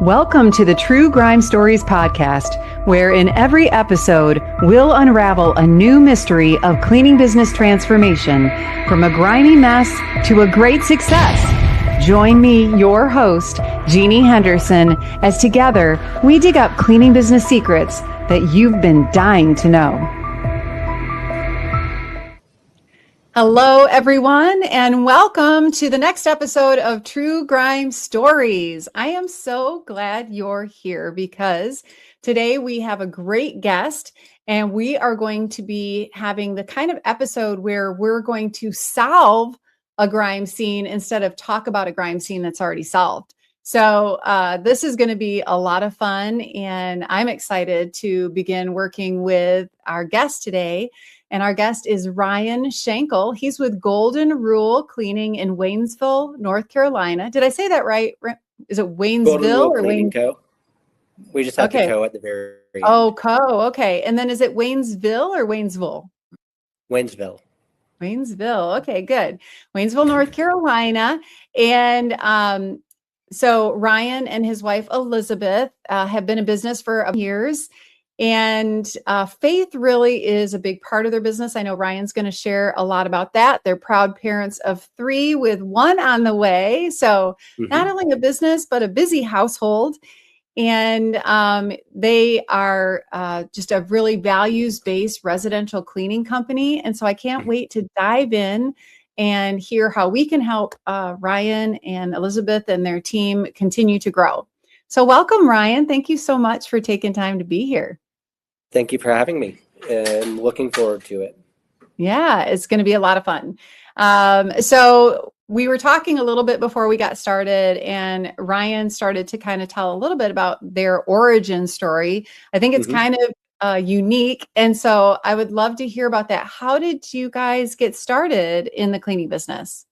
Welcome to the True Grime Stories podcast, where in every episode, we'll unravel a new mystery of cleaning business transformation from a grimy mess to a great success. Join me, your host, Jeannie Henderson, as together we dig up cleaning business secrets that you've been dying to know. Hello, everyone, and welcome to the next episode of True Grime Stories. I am so glad you're here because today we have a great guest, and we are going to be having the kind of episode where we're going to solve a grime scene instead of talk about a grime scene that's already solved. So this is going to be a lot of fun, and I'm excited to begin working with our guest today. And our guest is Ryan Shankle. He's with Golden Rule Cleaning in Waynesville, North Carolina. Did I say that right? Is it Waynesville Golden Rule or Cleaning Co. We just have the co at the very end. Oh, co. Okay. And then is it Waynesville or Waynesville? Waynesville. Waynesville. Okay, good. Waynesville, North Carolina. And so Ryan and his wife, Elizabeth, have been in business for years. And faith really is a big part of their business. I know Ryan's going to share a lot about that. They're proud parents of 3 with 1 on the way. So not only a business, but a busy household. And they are just a really values-based residential cleaning company. And so I can't wait to dive in and hear how we can help Ryan and Elizabeth and their team continue to grow. So welcome, Ryan. Thank you so much for taking time to be here. Thank you for having me, and looking forward to it. Yeah, it's going to be a lot of fun. So we were talking a little bit before we got started, and Ryan started to kind of tell a little bit about their origin story. I think it's kind of unique. And so I would love to hear about that. How did you guys get started in the cleaning business?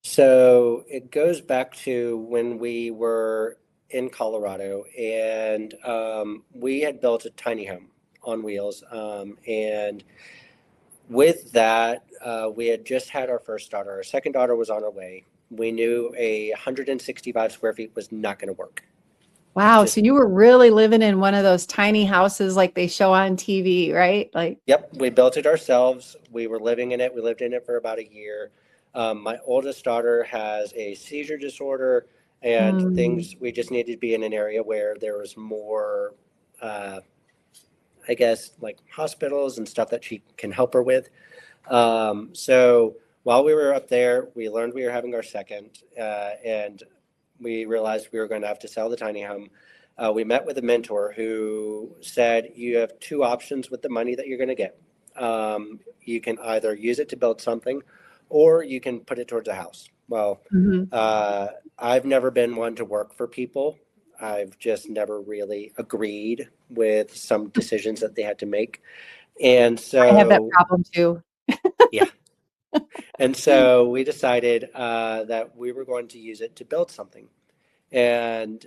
So it goes back to when we were in Colorado, and we had built a tiny home on wheels. And with that, we had just had our first daughter. Our second daughter was on her way. We knew 165 square feet was not going to work. Wow. So you were really living in one of those tiny houses like they show on TV, right? Yep. We built it ourselves. We were living in it. We lived in it for about a year. My oldest daughter has a seizure disorder, and we just needed to be in an area where there was more, I guess, like hospitals and stuff that she can help her with. So while we were up there, we learned we were having our second, and we realized we were going to have to sell the tiny home. We met with a mentor who said, you have 2 options with the money that you're going to get. You can either use it to build something, or you can put it towards a house. Well, I've never been one to work for people. I've just never really agreed with some decisions that they had to make. And so I have that problem too. Yeah. And so we decided that we were going to use it to build something. And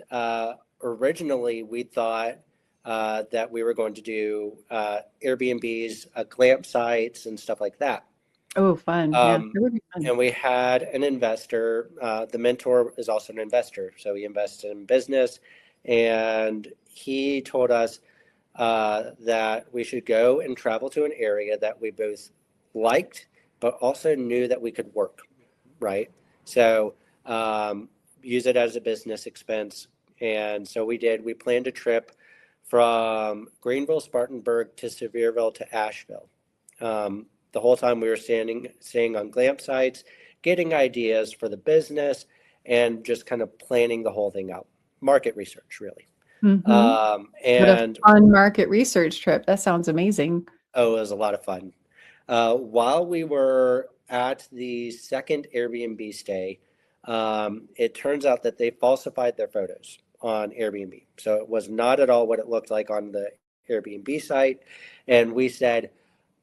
originally we thought that we were going to do Airbnbs, glamp sites and stuff like that. Oh, fun. Yeah, it would be fun. And we had an investor. The mentor is also an investor. So he invested in business, and he told us that we should go and travel to an area that we both liked, but also knew that we could work, right? So use it as a business expense. And so we did. We planned a trip from Greenville, Spartanburg to Sevierville to Asheville. The whole time we were staying on glamp sites, getting ideas for the business, and just kind of planning the whole thing out. Market research, really. And what a fun market research trip. That sounds amazing. Oh, it was a lot of fun. While we were at the second Airbnb stay, it turns out that they falsified their photos on Airbnb. So it was not at all what it looked like on the Airbnb site. And we said,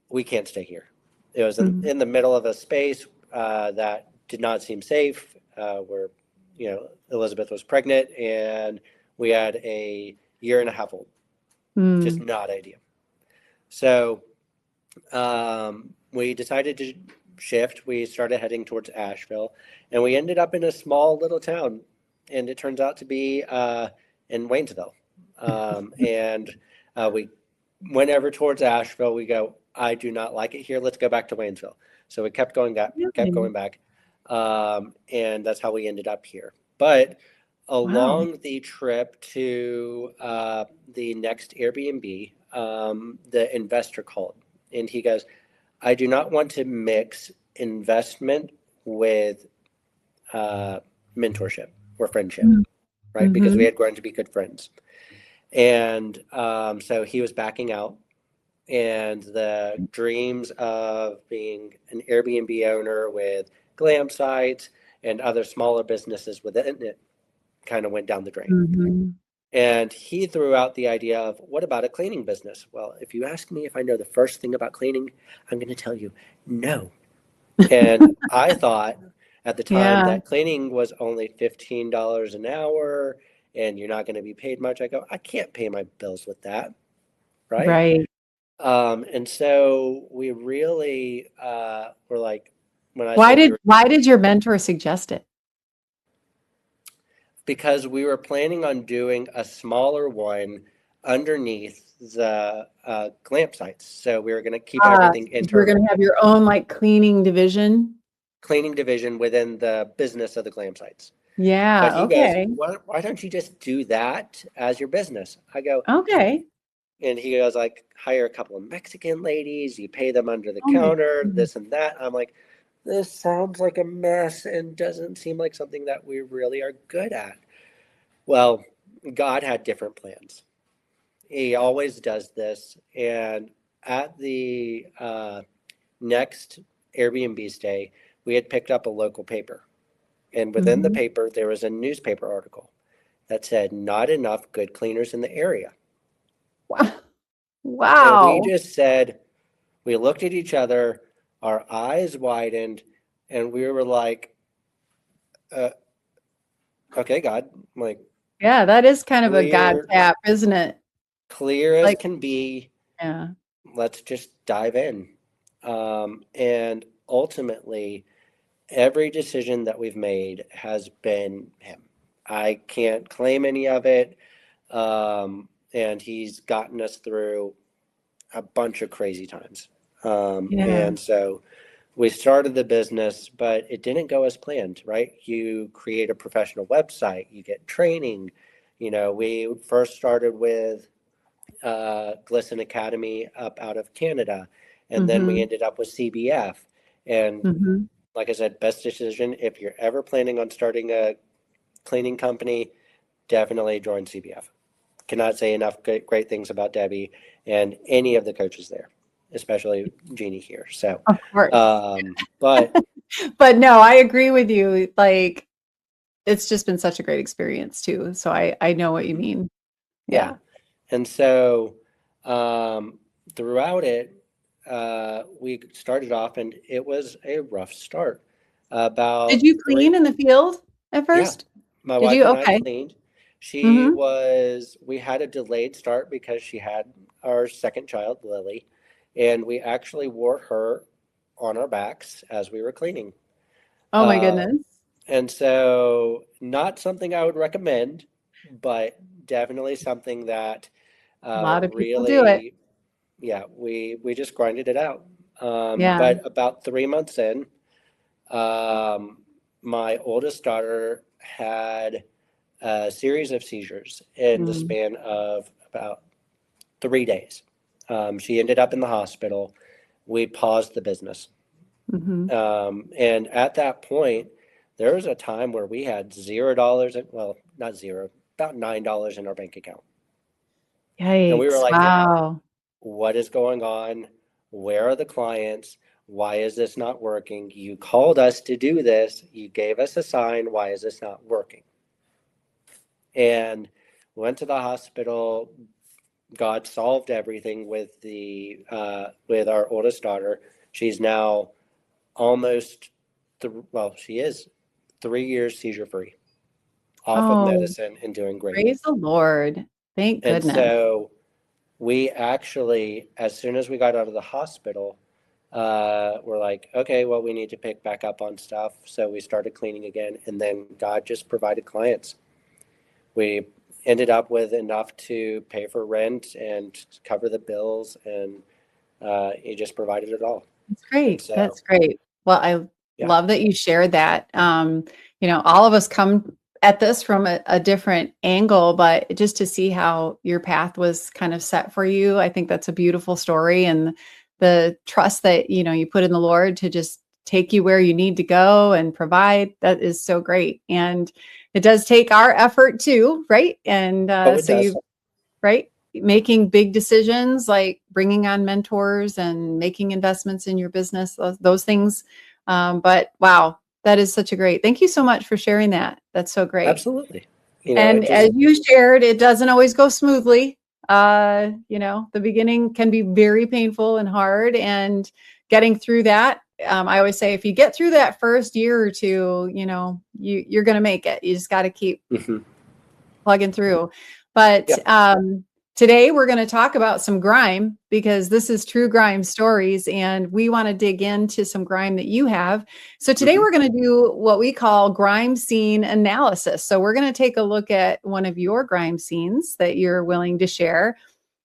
we can't stay here. It was in the middle of a space that did not seem safe, where, Elizabeth was pregnant and we had a 1.5-year-old. Just not ideal. So we decided to shift. We started heading towards Asheville, and we ended up in a small little town. And it turns out to be in Waynesville. And we went over towards Asheville. We go, I do not like it here. Let's go back to Waynesville. So we kept going back, kept Really? going back. And that's how we ended up here. But Wow. along the trip to the next Airbnb, the investor called and he goes, I do not want to mix investment with mentorship or friendship, right? Because we Mm-hmm. had grown to be good friends. And so he was backing out, and the dreams of being an Airbnb owner with glam sites and other smaller businesses within it kind of went down the drain. Mm-hmm. And he threw out the idea of, what about a cleaning business? Well, if you ask me if I know the first thing about cleaning, I'm going to tell you no. And I thought at the time Yeah. that cleaning was only $15 an hour and you're not going to be paid much. I go, I can't pay my bills with that. Right. Right. And so we really were like, when I Why said we did were, why did your mentor suggest it? because we were planning on doing a smaller one underneath the glamp sites. So we were going to keep everything Because you're going internal, to have your own like cleaning division. cleaning division within the business of the glam sites. But Yeah. he goes, Okay. why don't you just do that as your business? I go, Okay. and he goes, like, hire a couple of Mexican ladies, you pay them under the Oh my counter, goodness. this and that. I'm like, this sounds like a mess and doesn't seem like something that we really are good at. Well, God had different plans. He always does this. And at the next Airbnb stay, we had picked up a local paper. And within the Mhm. paper, there was a newspaper article that said, not enough good cleaners in the area. And we Wow. just said, we looked at each other, our eyes widened, and we were like, uh, okay, God, I'm like, Yeah, that is kind of a God clear, tap, isn't it? clear as Like, can be. yeah. Let's just dive in. And ultimately, every decision that we've made has been Him. I can't claim any of it. And He's gotten us through a bunch of crazy times. Yeah. And so we started the business, but it didn't go as planned, right? You create a professional website, you get training. You know, we first started with Glisten Academy up out of Canada, and then we Mhm. ended up with CBF. And Mhm. like I said, best decision if you're ever planning on starting a cleaning company, definitely join CBF. Cannot say enough great things about Debbie and any of the coaches there, especially Jeannie here. So, Of course. but But no, I agree with you. Like, it's just been such a great experience too. So I know what you mhm, mean. yeah. Yeah. And so throughout it, we started off and it was a rough start. Did About you three, clean in the field at yeah, first? my Did wife you? and I Okay. cleaned. Mhm. We had a delayed start because she had our second child, Lily, and we actually wore her on our backs as we were cleaning. Oh my Um, goodness. and so, not something I would recommend, but definitely something that A lot of people do it. really, yeah, we just grinded it out. Yeah. But about 3 months in, um, my oldest daughter had a series of seizures in the Mm. span of about 3 days. She ended up in the hospital. We paused the business. Mhm. And at that point, there was a time where we had $0, well, not zero, about $9 in our bank account. And we were Yikes. like, Wow. what is going on? Where are the clients? Why is this not working? You called us to do this. You gave us a sign. Why is this not working? And went to the hospital. God solved everything with the with our oldest daughter. She's now almost well, she is 3 years seizure free, off of Oh, medicine and doing great. praise the Lord. Thank And goodness. so we actually, as soon as we got out of the hospital, we're like, okay, well, we need to pick back up on stuff. So we started cleaning again, and then God just provided clients. We ended up with enough to pay for rent and cover the bills, and he just provided it all. That's And great. so, That's great. Well, I yeah. love that you shared that. All of us come at this from a different angle, but just to see how your path was kind of set for you, I think that's a beautiful story. And the trust that, you put in the Lord to just take you where you need to go and provide, that is so great. And it does take our effort too, right? And Oh, it so does. right? Making big decisions like bringing on mentors and making investments in your business, those things. But wow, that is such a great. Thank you so much for sharing that. That's so great. Absolutely. It And as just, you shared, it doesn't always go smoothly. The beginning can be very painful and hard, and getting through that. I always say, if you get through that first year or two, you're going to make it. You just got to keep mhm. plugging through. But Yeah. today we're going to talk about some grime, because this is True Grime Stories, and we want to dig into some grime that you have. So today Hmm. we're going to do what we call grime scene analysis. So we're going to take a look at one of your grime scenes that you're willing to share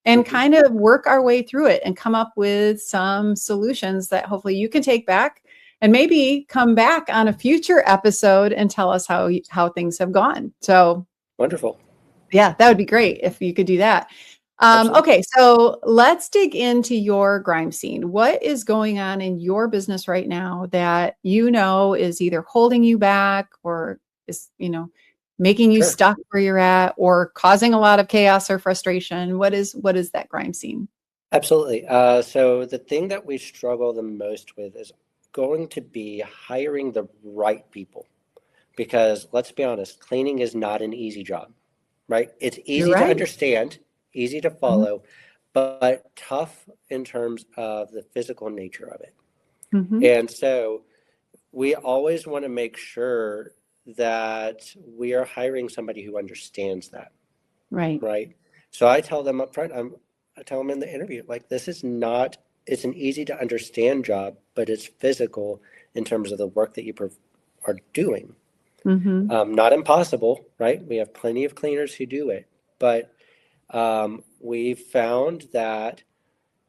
and Hmm. kind of work our way through it and come up with some solutions that hopefully you can take back and maybe come back on a future episode and tell us how things have gone. So Wonderful. yeah, that would be great if you could do that. Absolutely. Okay, so let's dig into your grime scene. What is going on in your business right now that is either holding you back or is, making you Sure. stuck where you're at or causing a lot of chaos or frustration? What is that grime scene? Absolutely. So the thing that we struggle the most with is going to be hiring the right people. Because let's be honest, cleaning is not an easy job, right? It's You're easy to right. understand, easy to Mhm, follow, but tough in terms of the physical nature of it. mhm. And so we always want to make sure that we are hiring somebody who understands that, Right. right? So I tell them up front, I tell them in the interview, like, this is not, it's an easy to understand job, but it's physical in terms of the work that are doing. Mhm. Not impossible, right? We have plenty of cleaners who do it, but we've found that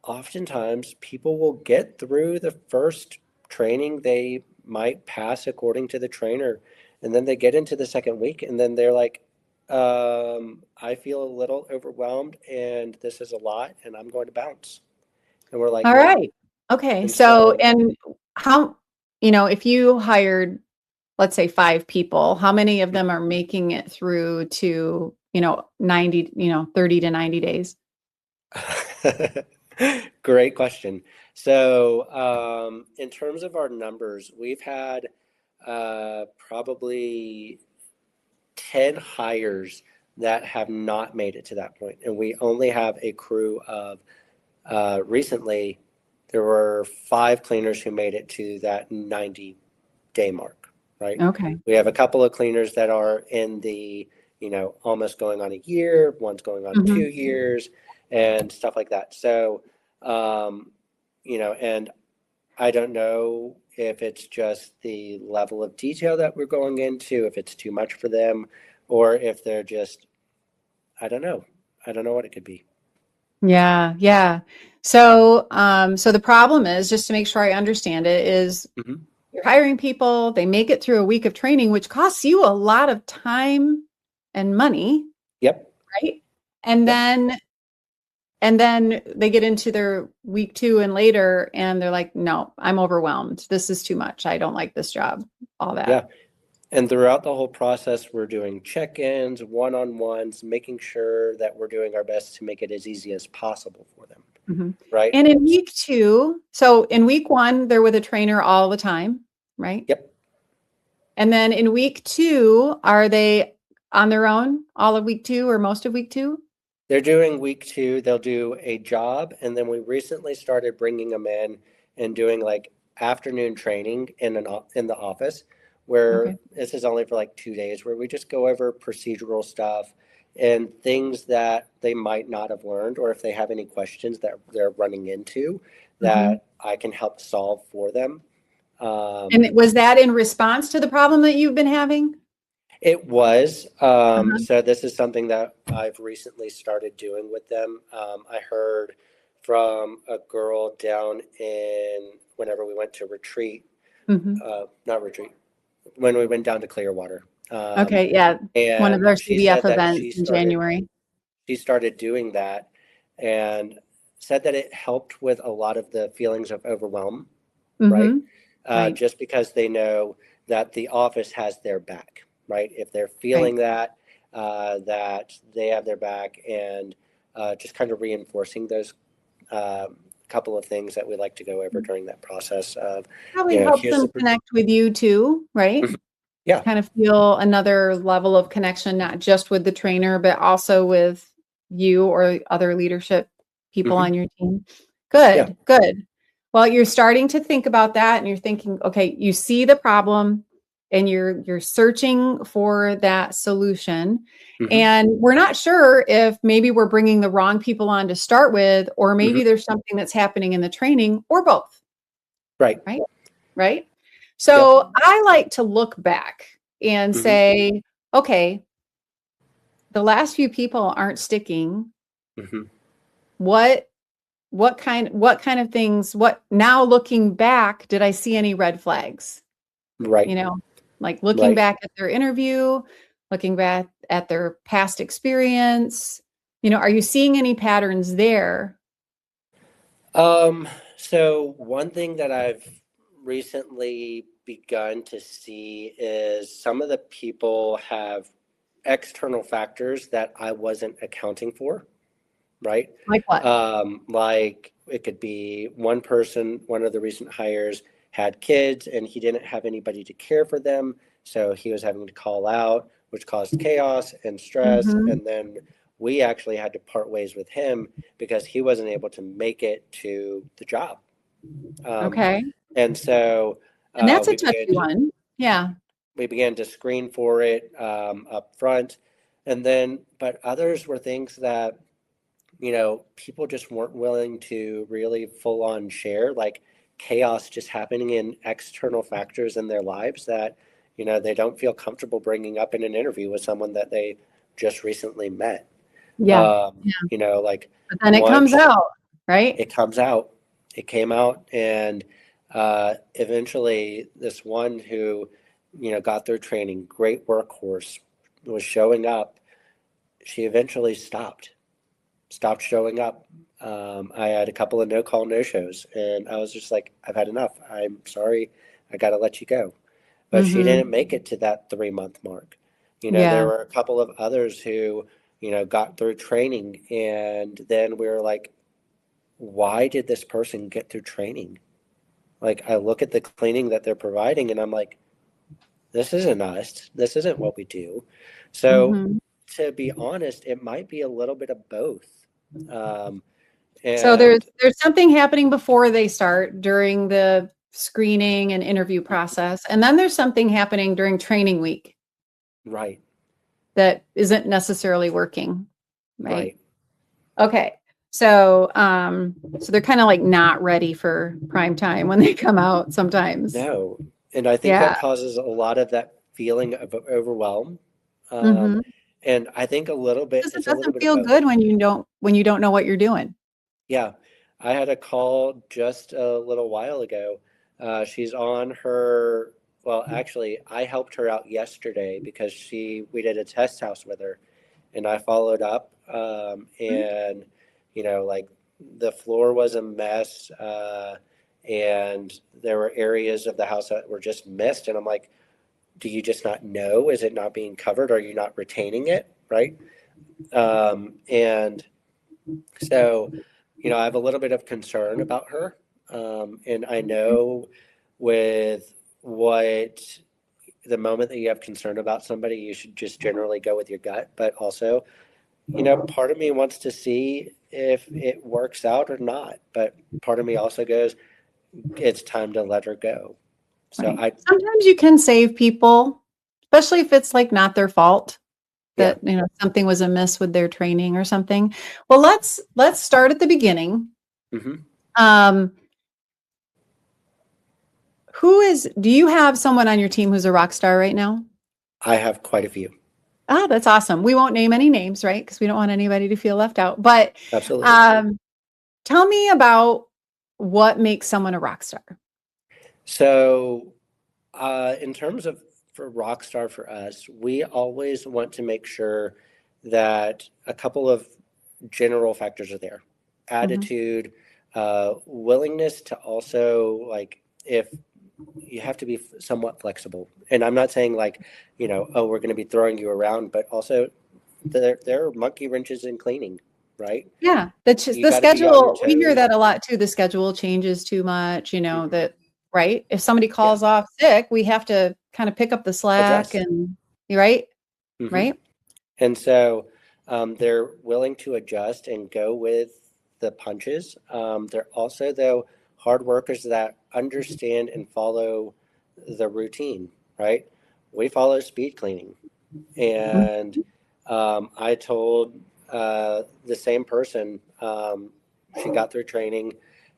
oftentimes people will get through the first training they might pass according to the trainer, and then they get into the second week, and then they're like, I feel a little overwhelmed, and this is a lot, and I'm going to bounce. And we're like, All no. right. Okay. And So, so and how, if you hired, let's say 5 people, how many of them are making it through to, 90, 30 to 90 days? great question. So, in terms of our numbers, we've had probably 10 hires that have not made it to that point. And we only have a crew of recently, there were 5 cleaners who made it to that 90-day mark, right? Okay. We have a couple of cleaners that are in the, almost going on a year, one's going on Mhm. 2 years, and stuff like that. So, and I don't know if it's just the level of detail that we're going into, if it's too much for them, or if they're just, I don't know. I don't know what it could be. Yeah, yeah. So the problem is, just to make sure I understand it, is Hmm. you're hiring people, they make it through a week of training, which costs you a lot of time and money, Yep. right? And Yep. then and then they get into their week 2 and later, and they're like, no, I'm overwhelmed. This is too much. I don't like this job. All that. Yeah. And throughout the whole process, we're doing check-ins, one-on-ones, making sure that we're doing our best to make it as easy as possible for them, Mhm. right? And in week 2, so in week 1, they're with a trainer all the time, right? Yep. And then in week 2, are they on their own all of week 2 or most of week 2? They're doing week 2. They'll do a job, and then we recently started bringing them in and doing like afternoon training in the office, where Okay. this is only for like 2 days, where we just go over procedural stuff and things that they might not have learned, or if they have any questions that they're running into Mhm. that I can help solve for them. And Um, was that in response to the problem that you've been having? It was. Uh-huh. So this is something that I've recently started doing with them. I heard from a girl down in whenever we went to retreat, Hmm. not retreat, when we went down to Clearwater. Okay, yeah, one of And their she CBF said that events in January. she started doing that and said that it helped with a lot of the feelings of overwhelm, right? Hmm. Right, Just because they know that the office has their back, right? If they're right. feeling that they have their back, and just kind of reinforcing those couple of things that we like to go over during that process of, Probably helps here's them the, connect with you too, right? Mhm. Yeah. Kind of feel another level of connection, not just with the trainer, but also with you or other leadership people Hmm. on your team. Yeah. Good, good. Well, you're starting to think about that and you're thinking, okay, you see the problem and you're searching for that solution. Hmm. And we're not sure if maybe we're bringing the wrong people on to start with, or Hmm. maybe there's something that's happening in the training, or both, Right. right? Right. Yep. So I like to look back and Hmm. say, okay, the last few people aren't sticking. Hmm. What what kind of things, what now looking back, did I see any red flags? Right. You know, like looking Right. back at their interview, looking back at their past experience, are you seeing any patterns there? Um, so one thing that I've recently begun to see is some of the people have external factors that I wasn't accounting for, right? Like what? Like it could be one person, one of the recent hires had kids and he didn't have anybody to care for them. So he was having to call out, which caused chaos and stress. Hmm. And then we actually had to part ways with him because he wasn't able to make it to the job. Um, Okay. and so And that's a we touchy began to one. Yeah. screen for it up front. And then, but others were things that people just weren't willing to really full on share, like chaos just happening in external factors in their lives that, they don't feel comfortable bringing up in an interview with someone that they just recently met. Yeah. Like But then it one, comes out, right? it comes out, it came out, and eventually this one who, got their training, great workhorse, was showing up, she eventually stopped showing up. I had a couple of no call, no shows, and I was just like, I've had enough. I'm sorry. I got to let you go. But she Hmm. didn't make it to that 3 month mark. There Yeah. were a couple of others who, got through training, and then we were like, why did this person get through training? Like, I look at the cleaning that they're providing, and I'm like, this isn't us. This isn't what we do. So, Hmm. to be honest, it might be a little bit of both. Um, So and there's something happening before they start during the screening and interview process, and then there's something happening during training week right, that isn't necessarily working, right? right. Okay. So they're kind of like not ready for prime time when they come out sometimes. No. And I think that Yeah. causes a lot of that feeling of overwhelm. Um, Hmm. and I think Because it it's a little doesn't bit of feel both. good when you don't know what you're doing. Yeah. I had a call just a little while ago. She's on her, well, actually, I helped her out yesterday because we did a test house with her and I followed up. And, like the floor was a mess. And there were areas of the house that were just missed. And I'm like, do you just not know? Is it not being covered? Are you not retaining it? Right. And so, I have a little bit of concern about her. And I know with what the moment that you have concern about somebody, you should just generally go with your gut. But also, part of me wants to see if it works out or not. But part of me also goes, it's time to let her go. So Right. Sometimes you can save people, especially if it's like not their fault yeah. that, something was amiss with their training or something. Well, let's start at the beginning. Hmm. Um, do you have someone on your team who's a rock star right now? I have quite a few. Oh, that's awesome. We won't name any names, right? Because we don't want anybody to feel left out. But Absolutely. um, tell me about what makes someone a rock star. So, in terms of for Rockstar for us, we always want to make sure that a couple of general factors are there. Mhm. Attitude, willingness to also like if you have to be somewhat flexible. And I'm not saying like, oh, we're going to be throwing you around, but also there are monkey wrenches in cleaning, right? Yeah, that's just You the got to be on your schedule. We hear toes. that a lot too. The schedule changes too much, Hmm. that, right? If somebody Yeah, calls off sick, we have to kind of pick up the slack adjust. and, you right? Hmm. Right? And so they're willing to adjust and go with the punches. They're also, though, hard workers that understand and follow the routine, right? We follow speed cleaning. Mhm. And I told the same person, she got through training,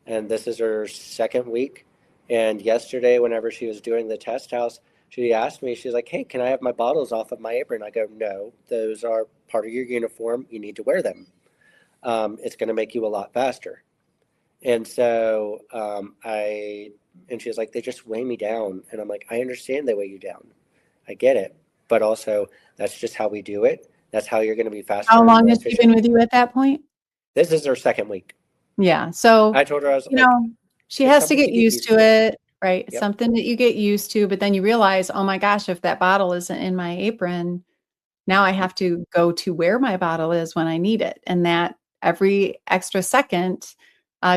and this is her second week. And yesterday, whenever she was doing the test house, she asked me, she's like, hey, can I have my bottles off of my apron? I go, no, those are part of your uniform. You need to wear them. It's going to make you a lot faster. And so and she was like, they just weigh me down. And I'm like, I understand they weigh you down. I get it. But also, that's just how we do it. That's how you're going to be How faster and long more has she been efficient. with you at that point? This is her second week. Yeah. So, I told her, I was you like, know, she it's has to something get to get used used to to. it, right? It's Yep. something that you get used to, but then you realize, oh my gosh, if that bottle isn't in my apron, now I have to go to where my bottle is when I need it. And that every extra second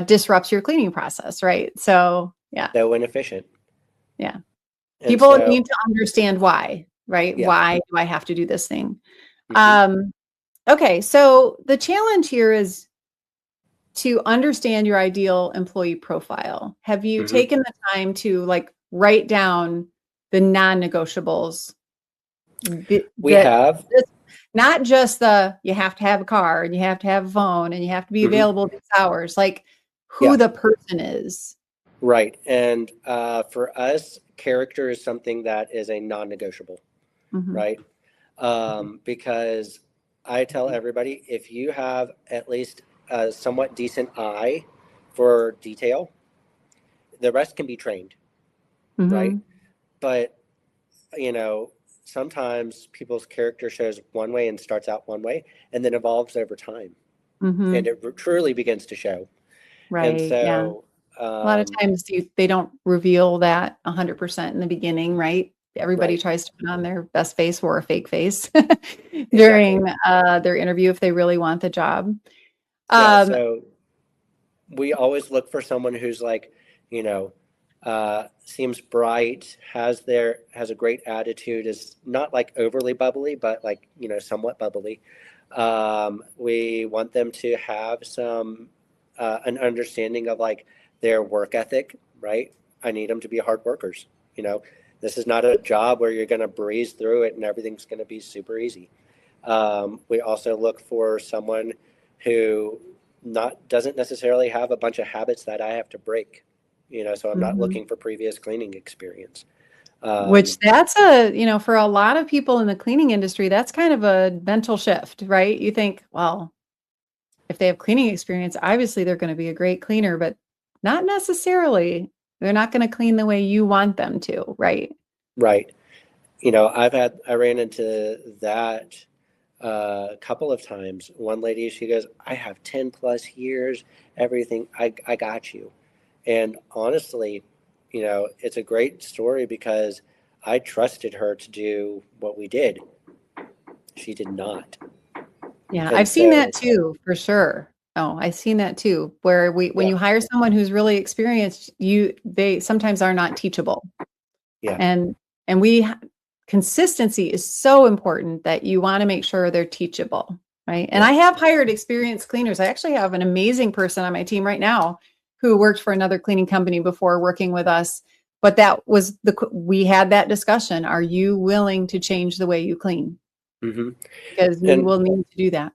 disrupts your cleaning process, right? So, yeah, So inefficient. yeah. And People need so, to understand why, right? yeah. Why do I have to do this thing? Hmm. Um, okay, so the challenge here is to understand your ideal employee profile. Have you Hmm. taken the time to like write down the non-negotiables We that have. not just the you have to have a car and you have to have a phone and you have to be Hmm. available these hours, like who Yeah. the person is. Right. And for us, character is something that is a non negotiable, Mhm, right? Because I tell everybody if you have at least a somewhat decent eye for detail, the rest can be trained, right? mhm, But, you know, sometimes people's character shows one way and starts out one way and then evolves over time and mhm. it truly begins to show. And Right, yeah. so, A lot of um, times they don't reveal that 100% in the beginning, right? Everybody right, tries to put on their best face or a fake face exactly. during, their interview if they really want the job. Yeah. Um, So we always look for someone who's like, you know, seems bright, has a great attitude, is not like overly bubbly, but like somewhat bubbly. We want them to have some an understanding of like their work ethic, right? I need them to be hard workers. You know, this is not a job where you're going to breeze through it and everything's going to be super easy. We also look for someone who not doesn't necessarily have a bunch of habits that I have to break. So I'm not mhm. looking for previous cleaning experience. Which Um, that's for a lot of people in the cleaning industry, that's kind of a mental shift, right? You think, well, if they have cleaning experience, obviously they're going to be a great cleaner, but not necessarily. They're not going to clean the way you want them to, right? right. I ran into that a couple of times. One lady, she goes, I have 10 plus years, everything. I got you. And honestly, it's a great story because I trusted her to do what we did. She did not. Yeah, And I've seen that so, too, for sure. Oh, I've seen that too, where when yeah, you hire someone who's really experienced, they sometimes are not teachable. yeah, And and we consistency is so important that you want to make sure they're teachable, right? And yeah. I have hired experienced cleaners. I actually have an amazing person on my team right now who worked for another cleaning company before working with us. But that was we had that discussion. Are you willing to change the way you clean? Hmm. Because you And will need to do that.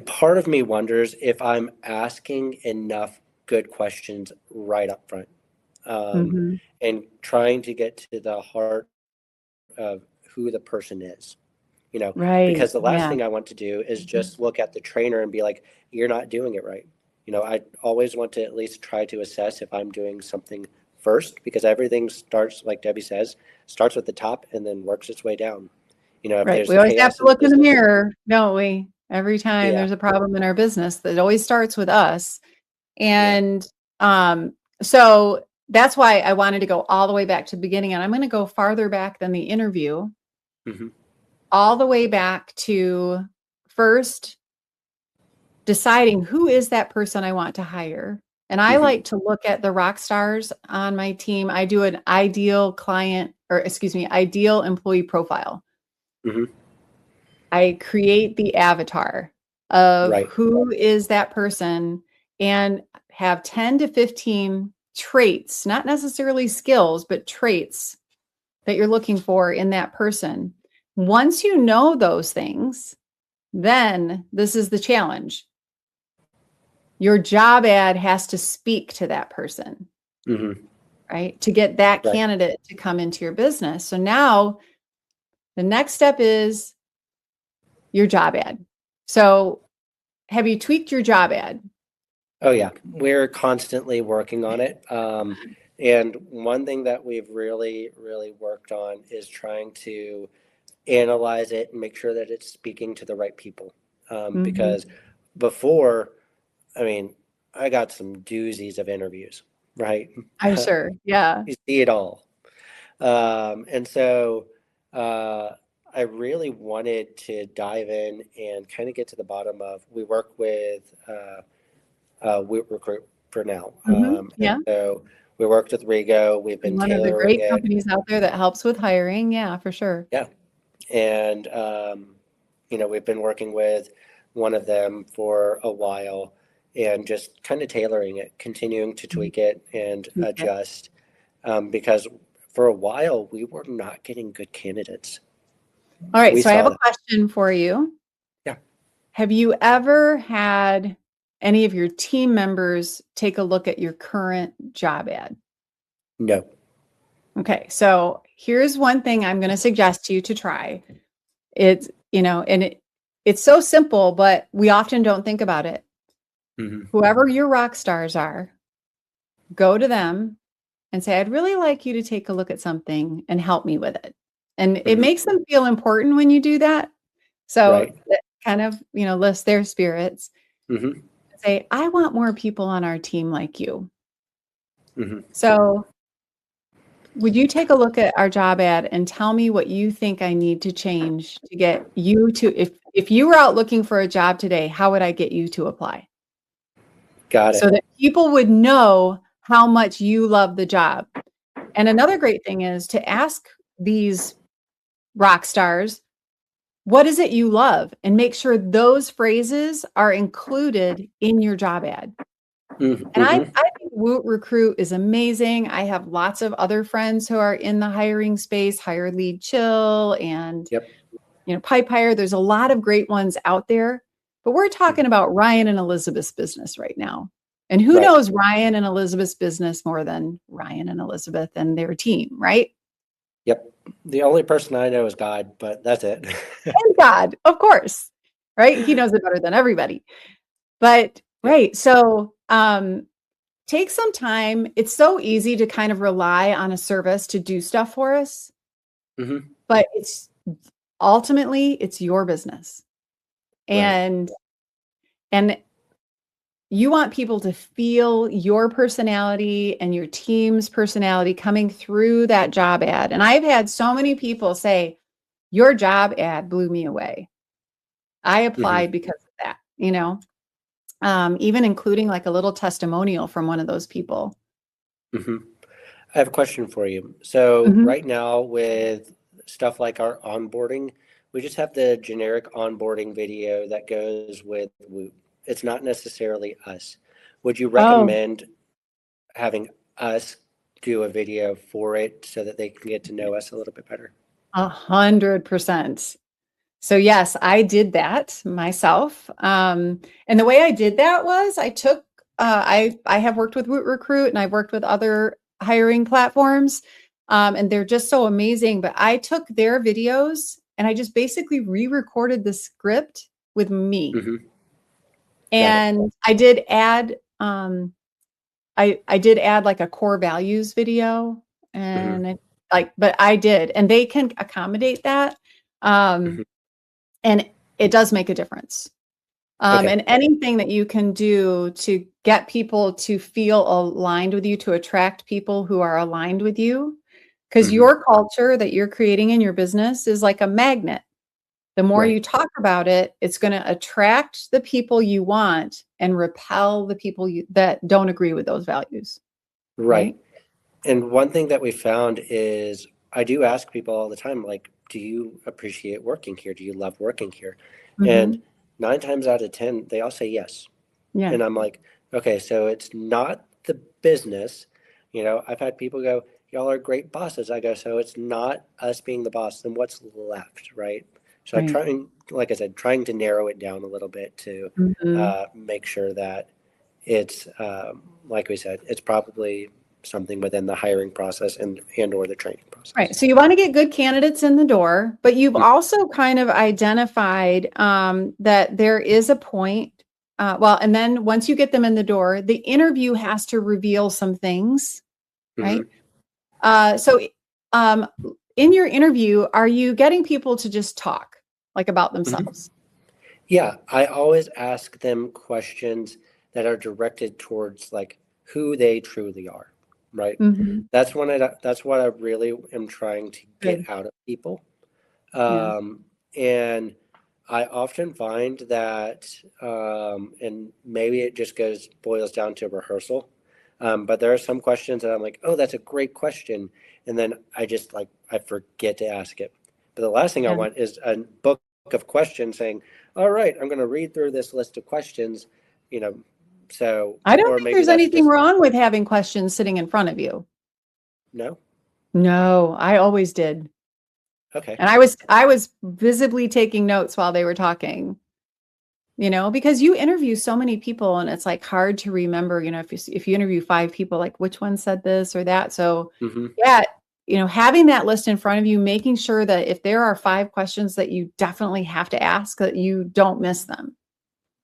part of me wonders if I'm asking enough good questions right up front, um, Mhm. and trying to get to the heart of who the person is, Right. because the last Yeah. thing I want to do is just look at the trainer and be like, you're not doing it right. I always want to at least try to assess if I'm doing something first, because everything starts, like Debbie says, starts with the top and then works its way down. If Right. there's We always have chaos to in the look in the business, mirror, don't we? Every time yeah, there's a problem in our business, that always starts with us. yeah, And so that's why I wanted to go all the way back to the beginning. And I'm going to go farther back than the interview, hmm, all the way back to first deciding who is that person I want to hire. And I hmm, like to look at the rock stars on my team. I do an ideal client, or excuse me, ideal employee profile. hmm, I create the avatar of right, who is that person and have 10 to 15 traits, not necessarily skills, but traits that you're looking for in that person. Once you know those things, then this is the challenge. Your job ad has to speak to that person, hmm, right? To get that right. candidate to come into your business. So now the next step is your job ad. So have you tweaked your job ad? Oh yeah, we're constantly working on it. And one thing that we've really, really worked on is trying to analyze it and make sure that it's speaking to the right people. Mhm. Because before, I mean, I got some doozies of interviews, right? I'm sure. Yeah. You see it all. And so uh, I really wanted to dive in and kind of get to the bottom of, we work with we recruit for now. And Yeah. so we worked with Rigo. We've been One of the tailoring great it. companies out there that helps with hiring. Yeah, for sure. Yeah. And, we've been working with one of them for a while and just kind of tailoring it, continuing to Mhm. tweak it and Tweak it. adjust. Because for a while, we were not getting good candidates. All right. We So I have saw a that. question for you. Yeah. Have you ever had any of your team members take a look at your current job ad? No. Okay. So here's one thing I'm going to suggest to you to try. It's, it's so simple, but we often don't think about it. Hmm. Whoever your rock stars are, go to them and say, I'd really like you to take a look at something and help me with it. And it Hmm. makes them feel important when you do that. So Right. that kind of, lifts their spirits. Hmm. Say, I want more people on our team like you. Hmm. So would you take a look at our job ad and tell me what you think I need to change to get you to, if you were out looking for a job today, how would I get you to apply? Got So it. that people would know how much you love the job. And another great thing is to ask these rock stars, what is it you love? And make sure those phrases are included in your job ad. And Hmm. I think Woot Recruit is amazing. I have lots of other friends who are in the hiring space, Hire Lead Chill and Yep. Pipe Hire. There's a lot of great ones out there. But we're talking about Ryan and Elizabeth's business right now. And who Right. knows Ryan and Elizabeth's business more than Ryan and Elizabeth and their team, right? Yep. The only person I know is God, but that's it. And God, of course, right? He knows it better than everybody. But Yep. right, so take some time. It's so easy to kind of rely on a service to do stuff for us, Hmm. but it's your business. Right. And you want people to feel your personality and your team's personality coming through that job ad. And I've had so many people say, your job ad blew me away. I Hmm. applied because of that, even including like a little testimonial from one of those people. Hmm. I have a question for you. So Mhm. right now with stuff like our onboarding, we just have the generic onboarding video that goes with Woot. It's not necessarily us. Would you Oh, recommend having us do a video for it so that they can get to know us a little bit better? 100%. So yes, I did that myself. And the way I did that was I took, I have worked with Woot Recruit and I've worked with other hiring platforms. And they're just so amazing. But I took their videos and I just basically re-recorded the script with me. Mm-hmm. Got it. And I did add I did add like a core values video Mm-hmm. and but I did, and they can accommodate that. Mm-hmm. And it does make a difference. Okay. And anything that you can do to get people to feel aligned with you, to attract people who are aligned with you, because Mm-hmm. your culture that you're creating in your business is like a magnet. The more Right. you talk about it, it's going to attract the people you want and repel the people that don't agree with those values, Right. right? And one thing that we found is I do ask people all the time, like, do you appreciate working here? Do you love working here? And Hmm. 9 times out of 10, they all say yes. Yeah, And I'm like, okay, so it's not the business. I've had people go, y'all are great bosses. I go, so it's not us being the boss, then what's left, right? So I'm right. trying, like I said, trying to narrow it down a little bit to Hmm. make sure that it's, like we said, it's probably something within the hiring process and or the training Right. process. So you want to get good candidates in the door, but you've also kind of identified that there is a point. And then once you get them in the door, the interview has to reveal some things, Mm-hmm. right? So um, in your interview, are you getting people to just talk like about Mm-hmm. themselves? Yeah, I always ask them questions that are directed towards like who they truly are, right? Hmm. That's what I really am trying to Good. get out of people. Yeah. And I often find that, and maybe it just boils down to rehearsal. But there are some questions that I'm like, oh, that's a great question, and then I forget to ask it. But the last thing I Yeah. want is a book of questions saying, all right, I'm going to read through this list of questions, you know, so I don't or think maybe there's that's anything just wrong with having questions sitting in front of you. no. No, I always did. Okay. And I was visibly taking notes while they were talking, because you interview so many people and it's like hard to remember, if you interview five people, like which one said this or that. So Mm-hmm. yeah, having that list in front of you, making sure that if there are five questions that you definitely have to ask, that you don't miss them.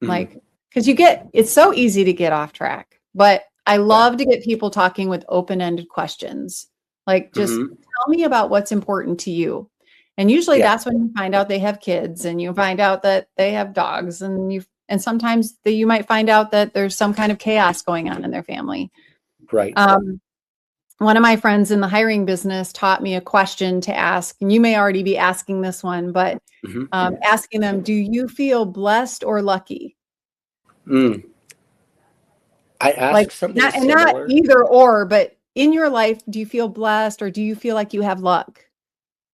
Mm-hmm. Like, because it's so easy to get off track, but I Yeah. love to get people talking with open-ended questions. Like, just Mm-hmm. tell me about what's important to you. And usually Yeah. that's when you find out they have kids and you find out that they have dogs and sometimes that you might find out that there's some kind of chaos going on in their family. Right. Um, One of my friends in the hiring business taught me a question to ask, and you may already be asking this one, but Mm-hmm. asking them, do you feel blessed or lucky? Mm. I Like asked something not similar. either or, but in your life, do you feel blessed or do you feel like you have luck?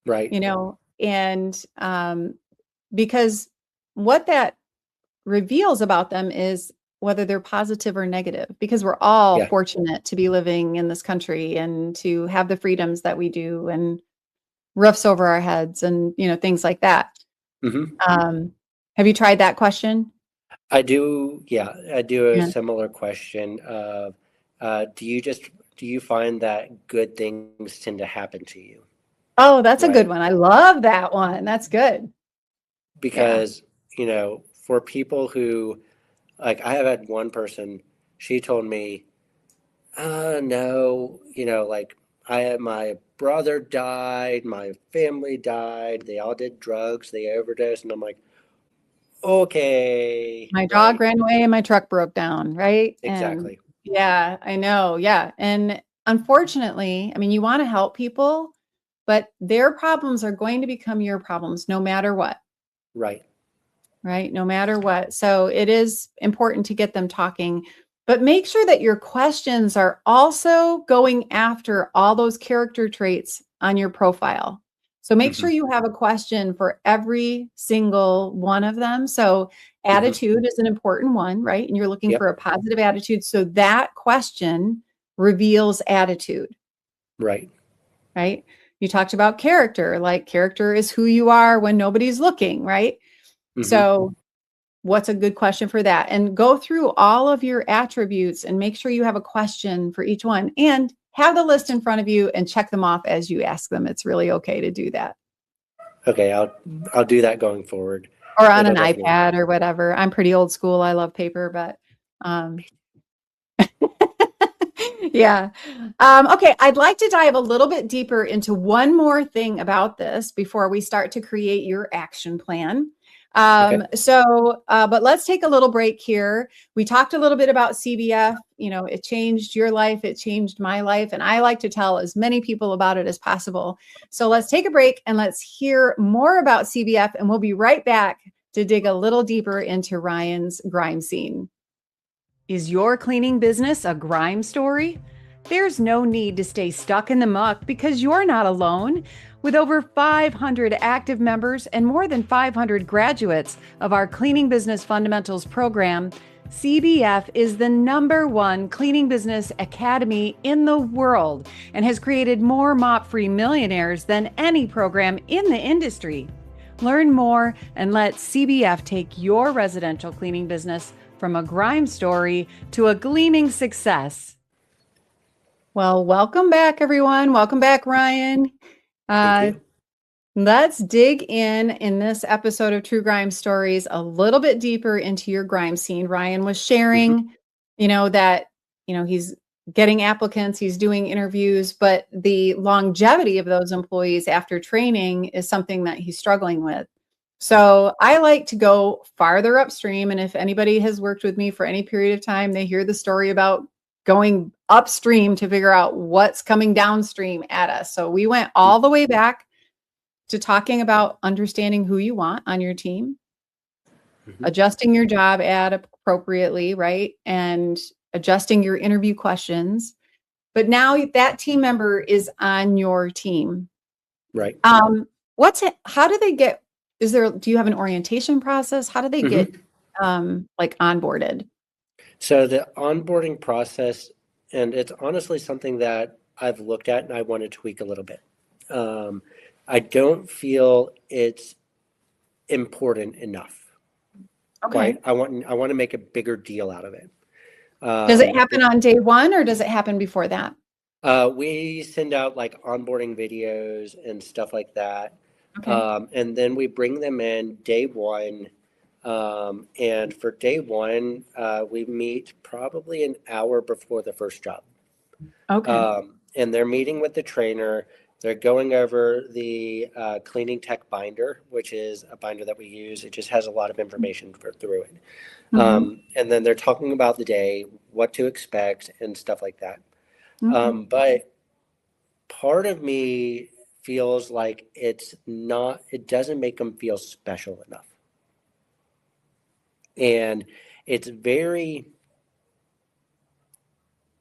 Right. And because what that reveals about them is whether they're positive or negative, because we're all Yeah. fortunate to be living in this country and to have the freedoms that we do and roofs over our heads and things like that. Mm-hmm. Um, have you tried that question? I do. Yeah, I do a Yeah. similar question of, do you find that good things tend to happen to you? Oh, that's a good Right. one. I love that one. That's good. Yeah. Because, for people who, like, I have had one person, she told me, no, like, my brother died, my family died, they all did drugs, they overdosed. And I'm like, okay, My dog right. ran away and my truck broke down, right? And Exactly. yeah, I know. Yeah. And unfortunately, I mean, you want to help people, but their problems are going to become your problems no matter what, Right. right? No matter what. So it is important to get them talking, but make sure that your questions are also going after all those character traits on your profile. So make Mm-hmm. sure you have a question for every single one of them. So Mm-hmm. attitude is an important one, right? And you're looking for Yep. a positive attitude. So that question reveals attitude, Right. right? You talked about character, like character is who you are when nobody's looking, right? Mm-hmm. So what's a good question for that? And go through all of your attributes and make sure you have a question for each one and have the list in front of you and check them off as you ask them. It's really okay to do that. Okay, I'll do that going forward. Or on It'll an definitely. iPad or whatever. I'm pretty old school. I love paper, but yeah. Okay, I'd like to dive a little bit deeper into one more thing about this before we start to create your action plan. Okay. But let's take a little break here. We talked a little bit about CBF. You know, it changed your life, it changed my life, and I like to tell as many people about it as possible. So let's take a break and let's hear more about CBF, and we'll be right back to dig a little deeper into Ryan's grime scene. Is your cleaning business a grime story? There's no need to stay stuck in the muck because you're not alone. With over 500 active members and more than 500 graduates of our Cleaning Business Fundamentals program, CBF is the #1 cleaning business academy in the world and has created more mop-free millionaires than any program in the industry. Learn more and let CBF take your residential cleaning business from a grime story to a gleaming success. Well, welcome back, everyone. Welcome back, Ryan. Thank you. Let's dig in this episode of True Grime Stories a little bit deeper into your grime scene. Ryan was sharing, that, he's getting applicants, he's doing interviews, but the longevity of those employees after training is something that he's struggling with. So I like to go farther upstream. And if anybody has worked with me for any period of time, they hear the story about going upstream to figure out what's coming downstream at us. So we went all the way back to talking about understanding who you want on your team, adjusting your job ad appropriately, right? And adjusting your interview questions. But now that team member is on your team. Right. How do they get, do you have an orientation process? How do they get onboarded? So the onboarding process, and it's honestly something that I've looked at and I want to tweak a little bit. I don't feel it's important enough. Okay. Right? I want to make a bigger deal out of it. Does it happen on day one or does it happen before that? We send out like onboarding videos and stuff like that. Okay. And then we bring them in day one. And for day one, we meet probably an hour before the first job. Okay. And they're meeting with the trainer. They're going over the cleaning tech binder, which is a binder that we use. It just has a lot of information through it. And then they're talking about the day, what to expect, and stuff like that. But part of me feels like it doesn't make them feel special enough. And it's very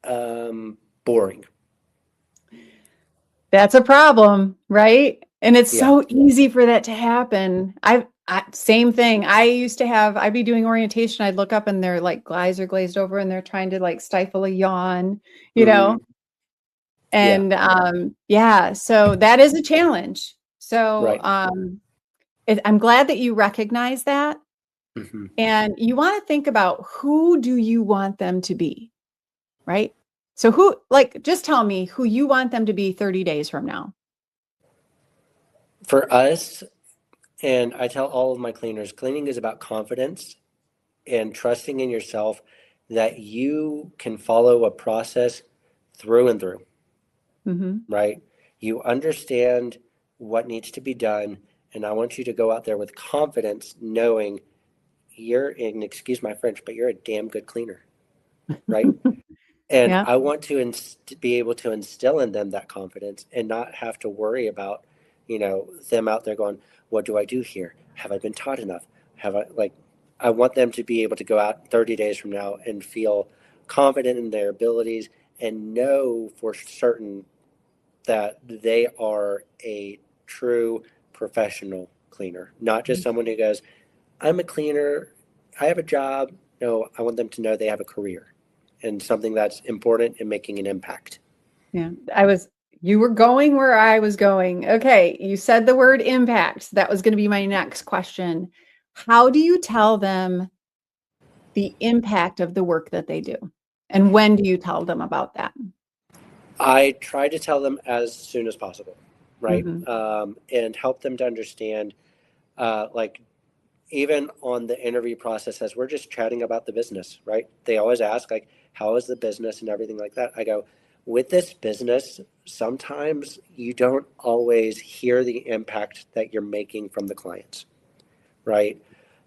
boring. That's a problem, right? And it's so easy for that to happen. Same thing. I'd be doing orientation. I'd look up and their like eyes are glazed over and they're trying to like stifle a yawn, And so that is a challenge. So I'm glad that you recognize that. And you want to think about who do you want them to be, right? So just tell me who you want them to be 30 days from now. For us, and I tell all of my cleaners, cleaning is about confidence and trusting in yourself that you can follow a process through and through, right? You understand what needs to be done. And I want you to go out there with confidence, knowing and excuse my French, but you're a damn good cleaner, right? And I want to be able to instill in them that confidence and not have to worry about, them out there going, what do I do here? Have I been taught enough? I want them to be able to go out 30 days from now and feel confident in their abilities and know for certain that they are a true professional cleaner, not just someone who goes, I'm a cleaner, I have a job. No, I want them to know they have a career and something that's important and making an impact. Yeah, you were going where I was going. Okay, you said the word impact. That was going to be my next question. How do you tell them the impact of the work that they do? And when do you tell them about that? I try to tell them as soon as possible, right? Hmm. And help them to understand, like, even on the interview process, as we're just chatting about the business, right? They always ask, like, how is the business and everything like that. I go, with this business, sometimes you don't always hear the impact that you're making from the clients, right?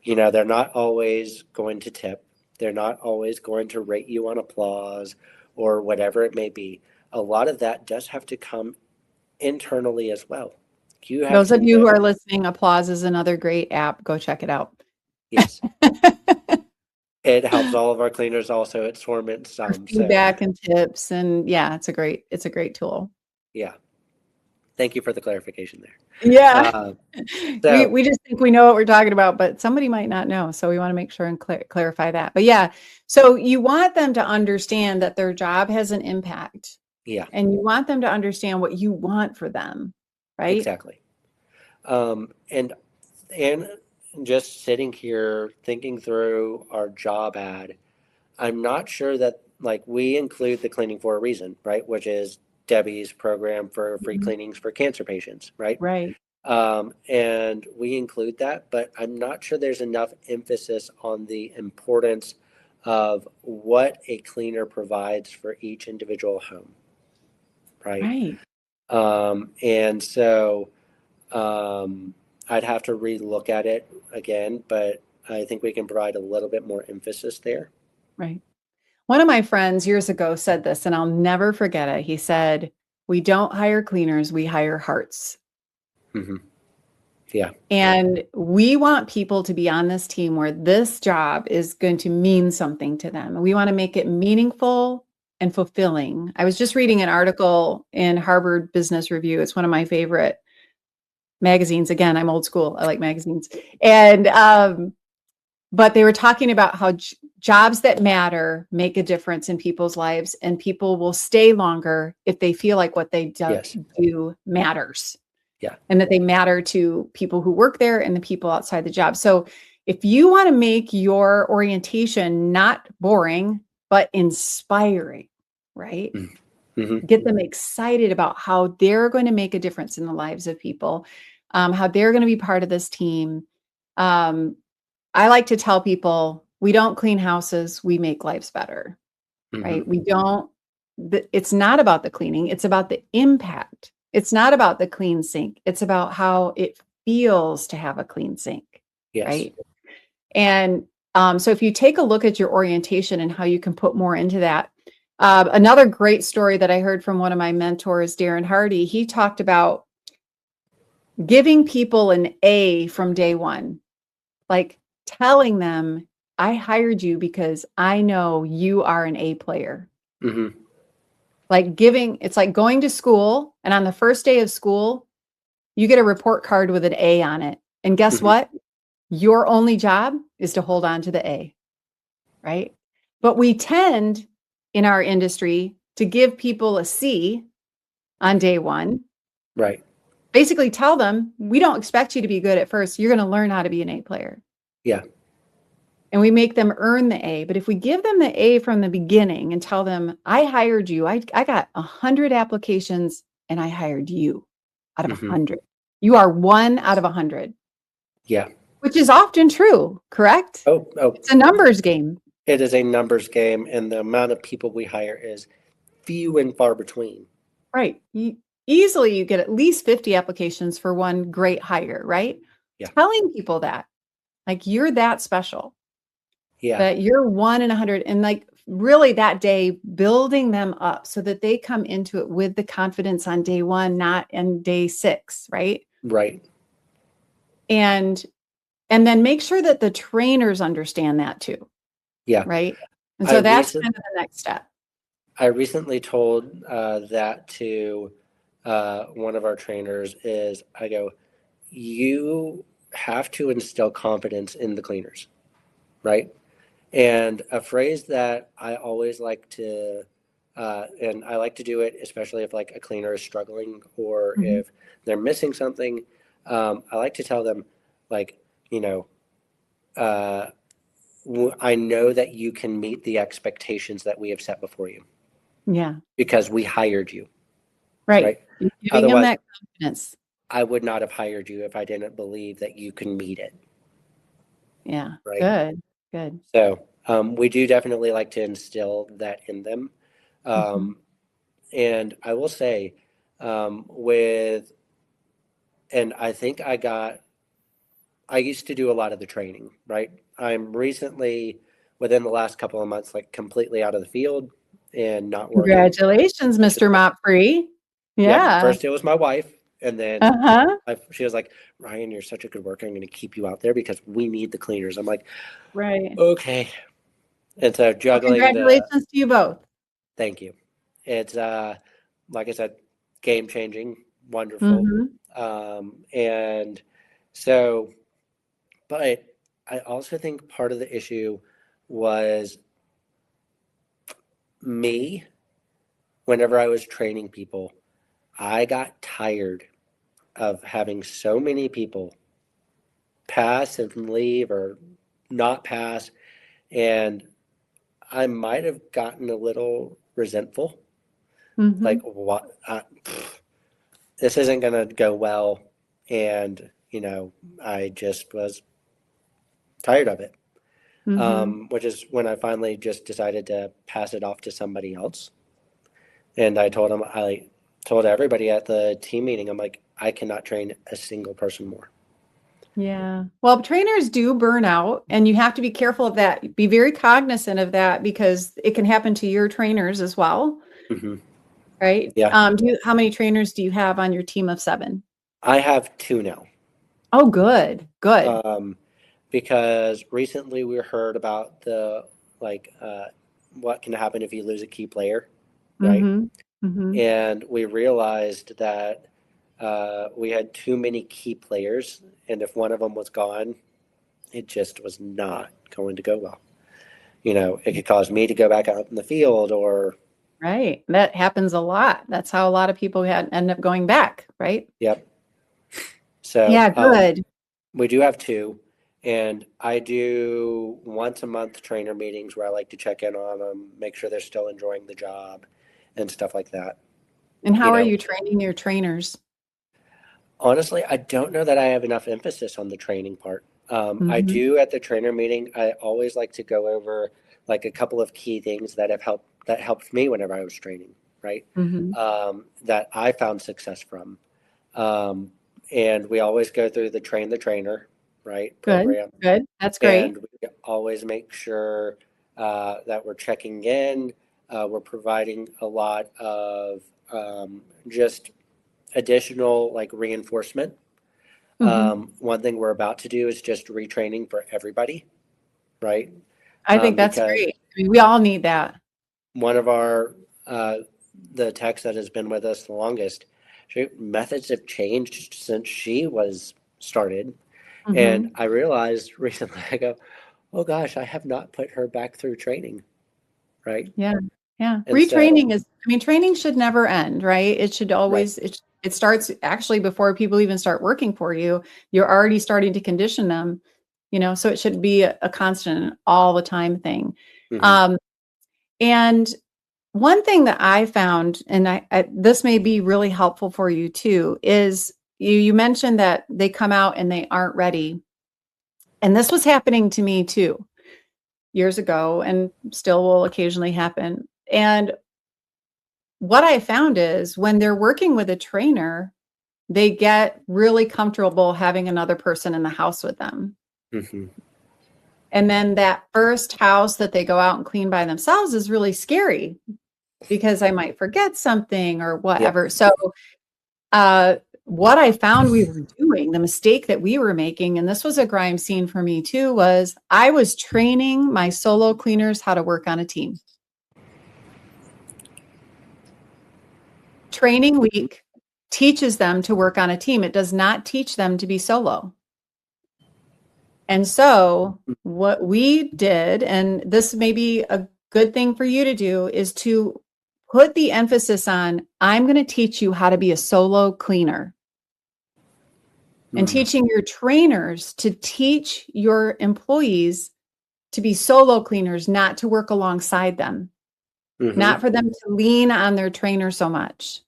They're not always going to tip. They're not always going to rate you on applause or whatever it may be. A lot of that does have to come internally as well. You have Those to of you who are know, listening, Applause is another great app. Go check it out. yes, it helps all of our cleaners also. It's torments For some. So, feedback and tips, and yeah, it's a great tool. yeah, thank you for the clarification there. Yeah. Uh, We so, we just think we know what we're talking about, but somebody might not know. So we want to make sure and clarify that. But yeah, so you want them to understand that their job has an impact, yeah, and you want them to understand what you want for them, right? exactly. And just sitting here thinking through our job ad, I'm not sure that, like, we include the cleaning for a reason, right? Which is Debbie's program for free Mhm. cleanings for cancer patients, right? Right. And we include that, but I'm not sure there's enough emphasis on the importance of what a cleaner provides for each individual home, right? Right. And so I'd have to relook at it again, but I think we can provide a little bit more emphasis there. Right. One of my friends years ago said this, and I'll never forget it. He said, "We don't hire cleaners, we hire hearts." Hmm. Yeah. And we want people to be on this team where this job is going to mean something to them. We want to make it meaningful and fulfilling. I was just reading an article in Harvard Business Review. It's one of my favorite magazines. Again, I'm old school. I like magazines. And but they were talking about how jobs that matter make a difference in people's lives, and people will stay longer if they feel like what they Yes. do matters, Yeah. and that they matter to people who work there and the people outside the job. So if you want to make your orientation not boring, but inspiring, right? Mm-hmm. Get them excited about how they're going to make a difference in the lives of people, how they're going to be part of this team. Um, I like to tell people we don't clean houses, we make lives better, Mm-hmm. right? We don't, it's not about the cleaning, it's about the impact. It's not about the clean sink, it's about how it feels to have a clean sink, Yes. right? And so if you take a look at your orientation and how you can put more into that, another great story that I heard from one of my mentors, Darren Hardy, he talked about giving people an A from day one, like telling them, I hired you because I know you are an A player. Mm-hmm. Like it's like going to school, and on the first day of school, you get a report card with an A on it. And guess Mm-hmm. what? Your only job is to hold on to the A, right? But we tend in our industry to give people a C on day one, Right. basically tell them, we don't expect you to be good at first. You're going to learn how to be an A player. Yeah. And we make them earn the A. But if we give them the A from the beginning and tell them, I hired you, I got 100 applications and I hired you out of Mm-hmm. 100. You are one out of 100, Yeah. which is often true, correct? Oh, It's a numbers game. it is a numbers game, and the amount of people we hire is few and far between. Right. Easily you get at least 50 applications for one great hire, right? Yeah. Telling people that, like, you're that special, Yeah. that you're one in 100, and like really that day building them up so that they come into it with the confidence on day one, not in day 6, right? Right. And and then make sure that the trainers understand that too, Yeah. right? And I so that's recent kind of the next step. I recently told that to one of our trainers. Is I go, you have to instill confidence in the cleaners, right? And a phrase that I always like to, and I like to do it, especially if, like, a cleaner is struggling or Mhm. if they're missing something. I like to tell them, like, you know, I know that you can meet the expectations that we have set before you. Yeah. because we hired you, Right. right? You're giving them Otherwise, that confidence. I would not have hired you if I didn't believe that you can meet it, Yeah. right? Good. Good. So we do definitely like to instill that in them. Mhm. Um, and I will say, with, and I think I used to do a lot of the training, right? I'm recently, within the last couple of months, like completely out of the field and not working. Congratulations, Mr. Mop Free. Yep. Yeah. First it was my wife, and then Uh-huh. she was like, "Ryan, you're such a good worker. I'm going to keep you out there because we need the cleaners." I'm like, Right. "Okay." And so Well, juggling the, congratulations to you both. thank you. It's like I said, game changing, wonderful. Mhm. And so, but I also think part of the issue was me. Whenever I was training people, I got tired of having so many people pass and leave or not pass. And I might have gotten a little resentful. Like, Mhm. what? This isn't going to go well. And, I just was tired of it, Mhm. which is when I finally just decided to pass it off to somebody else. And I told everybody at the team meeting, I'm like, I cannot train a single person more. Yeah. Well, trainers do burn out, and you have to be careful of that. Be very cognizant of that because it can happen to your trainers as well, Hmm. right? Yeah. How many trainers do you have on your team of 7? I have two now. Oh, good. Good. Um, because recently we heard about like, what can happen if you lose a key player, right? Mhm. Mhm. And we realized that we had too many key players, and if one of them was gone, it just was not going to go well. It could cause me to go back out in the field, or, Right. That happens a lot. That's how a lot of people end up going back, right? yep. So Yeah, good. we do have two, and I do once a month trainer meetings where I like to check in on them, make sure they're still enjoying the job, and stuff like that. And how You are know, you training your trainers? Honestly, I don't know that I have enough emphasis on the training part. I Mhm. do at the trainer meeting. I always like to go over like a couple of key things that helped me whenever I was training, right? Mhm. That I found success from. Um, and we always go through the train the trainer, right, Good. program, Good. That's and great. we always make sure that we're checking in. We're providing a lot of just additional like reinforcement. Mhm. One thing we're about to do is just retraining for everybody, right? I think that's Because great. I mean, we all need that. one of our uh, the techs that has been with us the longest, methods have changed since she was started, and Mhm. I realized recently, I go, oh gosh, I have not put her back through training, right? Yeah. Yeah. And so, Retraining training should never end, right? It should right. always, it starts actually before people even start working for you. You're already starting to condition them, so it should be a constant all the time thing. Hmm. Um, and one thing that I found, and this may be really helpful for you too, is you mentioned that they come out and they aren't ready. And this was happening to me too years ago and still will occasionally happen. And what I found is when they're working with a trainer, they get really comfortable having another person in the house with them. Hmm. And then that first house that they go out and clean by themselves is really scary because I might forget something or Yep. whatever. So, uh, what I found we were doing, the mistake that we were making, and this was a grime scene for me too, was I was training my solo cleaners how to work on a team. Training week teaches them to work on a team. It does not teach them to be solo. And so, what we did, and this may be a good thing for you to do, is to put the emphasis on I'm going to teach you how to be a solo cleaner and Mm. teaching your trainers to teach your employees to be solo cleaners, not to work alongside them. not for them to lean on their trainer so much.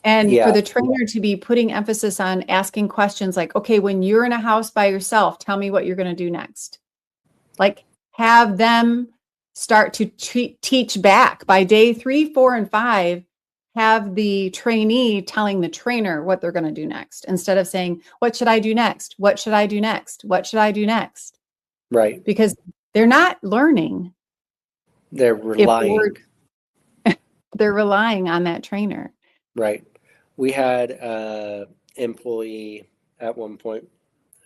And for Yeah. the trainer to be putting emphasis on asking questions like, okay, when you're in a house by yourself, tell me what you're going to do next. Like, have them start to teach back by day 3, 4, and 5. Have the trainee telling the trainer what they're going to do next instead of saying, what should I do next? What should I do next? What should I do next? Right. Because they're not learning. They're relying. They're relying on that trainer. Right. We had an employee at one point.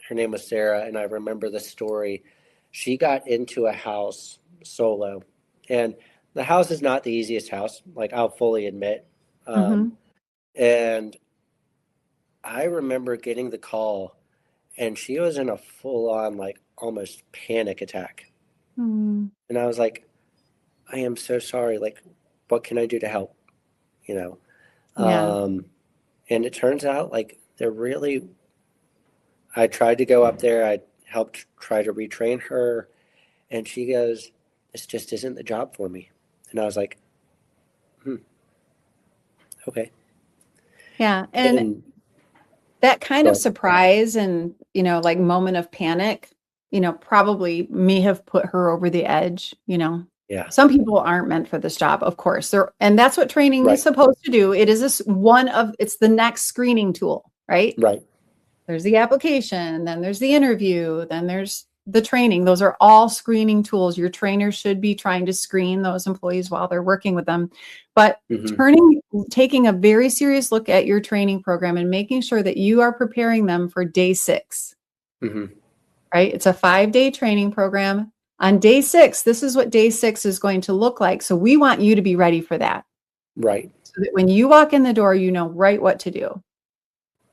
Her name was Sarah, and I remember the story. She got into a house solo, and the house is not the easiest house, like I'll fully admit. And I remember getting the call, and she was in a full-on, like almost panic attack. And I was like, I am so sorry. Like, what can I do to help? You know? Yeah. And it turns out like they're really, I tried to go up there. I helped try to retrain her. And she goes, this just isn't the job for me. And I was like, okay. Yeah. And that kind of surprise and, like moment of panic, probably may have put her over the edge, Yeah. Some people aren't meant for this job, of course. And that's what training is supposed to do. It is it's the next screening tool, right? Right. There's the application, then there's the interview, then there's the training. Those are all screening tools. Your trainer should be trying to screen those employees while they're working with them. But taking a very serious look at your training program and making sure that you are preparing them for day 6, right? It's a 5-day training program. On day 6, this is what day 6 is going to look like. So we want you to be ready for that. Right. So that when you walk in the door, you know right what to do.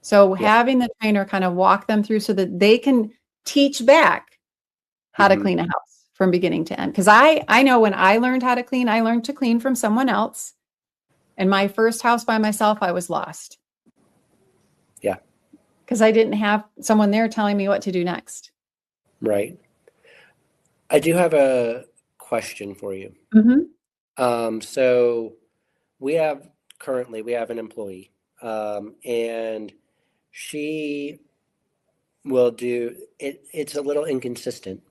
So having the trainer kind of walk them through so that they can teach back how to clean a house from beginning to end. Because I know when I learned how to clean, I learned to clean from someone else. And my first house by myself, I was lost. Yeah. Because I didn't have someone there telling me what to do next. Right. I do have a question for you. So we have an employee, and she will do it. It's a little inconsistent,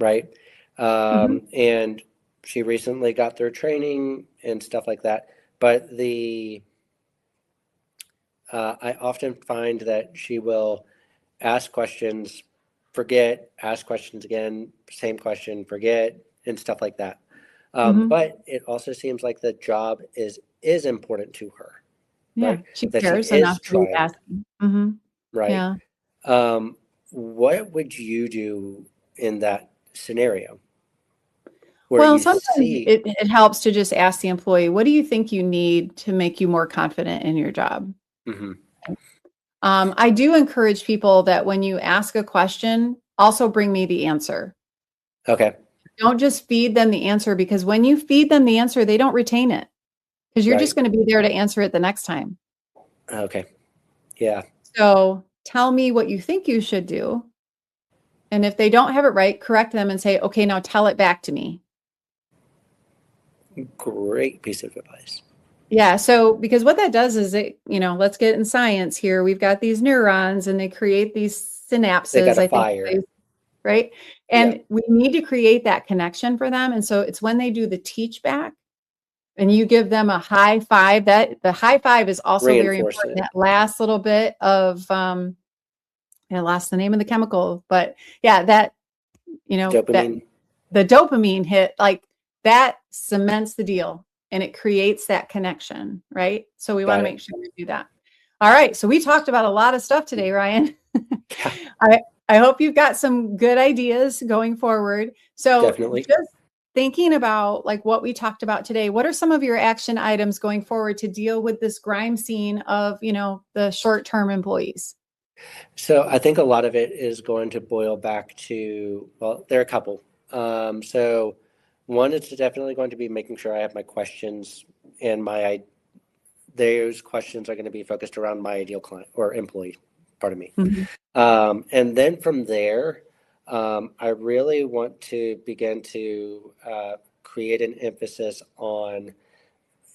right? And she recently got their training and stuff like that. But I often find that she will ask questions, forget, ask questions again, same question, forget, and stuff like that. But it also seems like the job is important to her. Yeah, right? she That she cares is enough to be trying, asking. right? Yeah. What would you do in that scenario where Well, you sometimes see, it helps to just ask the employee, what do you think you need to make you more confident in your job? I do encourage people that when you ask a question, also bring me the answer. okay, Don't just feed them the answer, because when you feed them the answer, they don't retain it because you're just right, going to be there to answer it the next time. okay, yeah, So tell me what you think you should do. And if they don't have it right, correct them and say, okay, now tell it back to me. great piece of advice. Yeah. So, because what that does is let's get in science here. We've got these neurons and they create these synapses, They got a I think, fire. right? And we need to create that connection for them. And so it's when they do the teach back and you give them a high five, that the high five is also very important. That last little bit of, I lost the name of the chemical, but that, Dopamine. The dopamine hit, like that cements the deal and it creates that connection, right? So we want to make sure we do that. All right. So we talked about a lot of stuff today, Ryan. I hope you've got some good ideas going forward. So Definitely. just thinking about like what we talked about today, what are some of your action items going forward to deal with this grime scene of, the short-term employees? So I think a lot of it is going to boil back to, well, there are a couple. So one is definitely going to be making sure I have my questions and those questions are going to be focused around my ideal client or employee, pardon me. And then from there, I really want to begin to create an emphasis on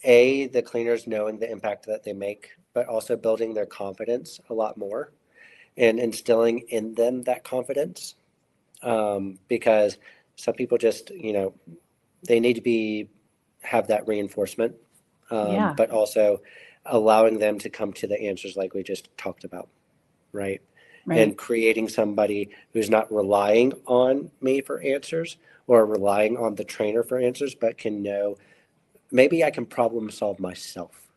the cleaners knowing the impact that they make, but also building their confidence a lot more and instilling in them that confidence. Because some people just, they need to have that reinforcement, Yeah. but also allowing them to come to the answers like we just talked about, right? Right. And creating somebody who's not relying on me for answers or relying on the trainer for answers, but can know maybe I can problem solve myself.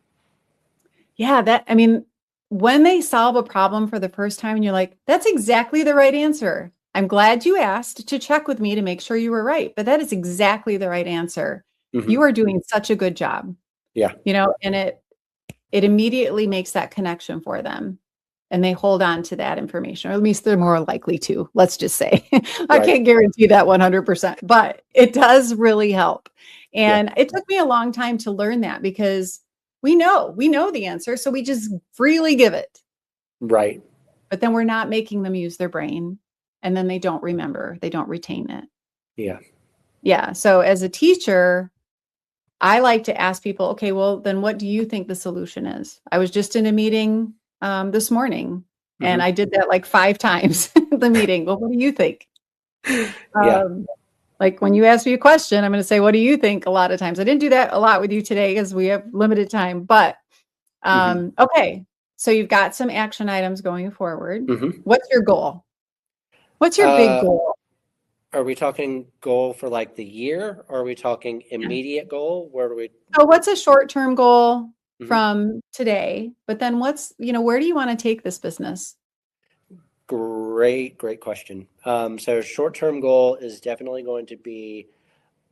Yeah, I mean, when they solve a problem for the first time and you're like, that's exactly the right answer. I'm glad you asked to check with me to make sure you were right, but that is exactly the right answer. You Hmm. are doing such a good job, Yeah, and it immediately makes that connection for them. And they hold on to that information, or at least they're more likely to, let's just say. I right. can't guarantee that 100%, but it does really help. Yeah, And it took me a long time to learn that because we know the answer, so we just freely give it. right. But then we're not making them use their brain, and then they don't remember, they don't retain it. Yeah. Yeah. So as a teacher, I like to ask people, okay, well, then what do you think the solution is? I was just in a meeting this morning and Hmm. I did that like 5 times the meeting. Well, what do you think? Yeah. Um, like when you ask me a question, I'm going to say, what do you think? A lot of times. I didn't do that a lot with you today because we have limited time, but Hmm. okay. So you've got some action items going forward. Hmm. What's your goal? What's your big Uh, goal? are we talking goal for like the year? Or are we talking Yeah. immediate goal? Where do we? So what's a short-term goal Mhm. from today? But then where do you want to take this business? Great, great question. So short-term goal is definitely going to be